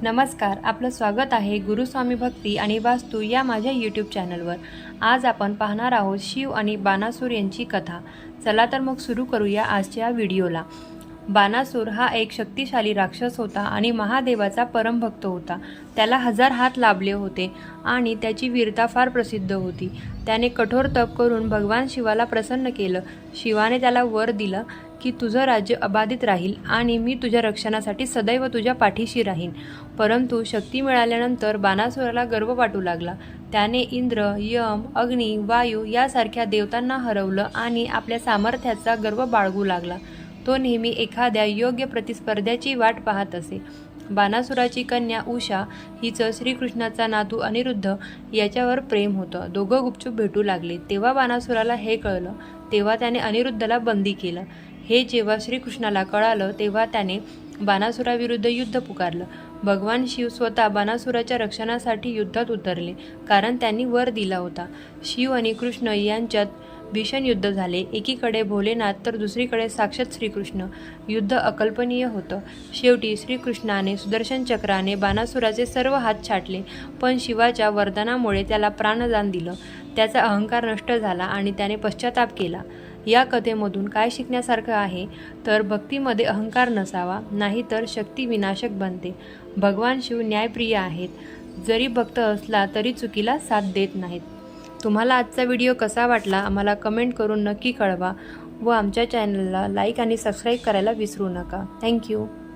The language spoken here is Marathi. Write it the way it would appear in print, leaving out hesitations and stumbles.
नमस्कार, आपलं स्वागत आहे गुरुस्वामी भक्ती आणि वास्तू या माझ्या यूट्यूब चॅनलवर। आज आपण पाहणार आहोत शिव आणि बाणासूर यांची कथा। चला तर मग सुरू करूया आजच्या व्हिडिओला। बाणासूर हा एक शक्तिशाली राक्षस होता आणि महादेवाचा परमभक्त होता। त्याला 1000 हात लाभले होते आणि त्याची वीरता फार प्रसिद्ध होती। त्याने कठोर तप करून भगवान शिवाला प्रसन्न केलं। शिवाने त्याला वर दिलं की तुझं राज्य अबाधित राहील आणि मी तुझ्या रक्षणासाठी सदैव तुझ्या पाठीशी राहीन। परंतु शक्ती मिळाल्यानंतर बाणासुराला गर्व वाटू लागला। त्याने इंद्र, यम, अग्नी, वायू यासारख्या देवतांना हरवलं आणि आपल्या सामर्थ्याचा गर्व बाळगू लागला। तो नेहमी एखाद्या योग्य प्रतिस्पर्ध्याची वाट पाहत असे। बाणासुराची कन्या उषा हिचं श्रीकृष्णाचा नातू अनिरुद्ध याच्यावर प्रेम होतं। दोघं गुपचूप भेटू लागले। तेव्हा बाणासुराला हे कळलं। तेव्हा त्याने अनिरुद्धला बंदी केलं। हे जेव्हा श्रीकृष्णाला कळालं तेव्हा त्याने बाणासुराविरुद्ध युद्ध पुकारलं। भगवान शिव स्वतः बाणासुराच्या रक्षणासाठी युद्धात उतरले, कारण त्यांनी वर दिला होता। शिव आणि कृष्ण यांच्यात भीषण युद्ध झाले। एकीकडे भोलेनाथ तर दुसरीकडे साक्षात श्रीकृष्ण। युद्ध अकल्पनीय होतं। शेवटी श्रीकृष्णाने सुदर्शन चक्राने बाणासुराचे सर्व हात छाटले, पण शिवाच्या वरदानामुळे त्याला प्राणदान दिलं। त्याचा अहंकार नष्ट झाला आणि त्याने पश्चाताप केला। या कथेमधून काय शिकण्यासारखं आहे तर भक्तीमध्ये अहंकार नसावा, नाहीतर शक्ती विनाशक बनते। भगवान शिव न्यायप्रिय आहेत, जरी भक्त असला तरी चुकीला साथ देत नाहीत। तुम्हाला आजचा व्हिडिओ कसा वाटला आम्हाला कमेंट करून नक्की कळवा व आमच्या चॅनलला लाईक आणि सबस्क्राईब करायला विसरू नका। थँक्यू।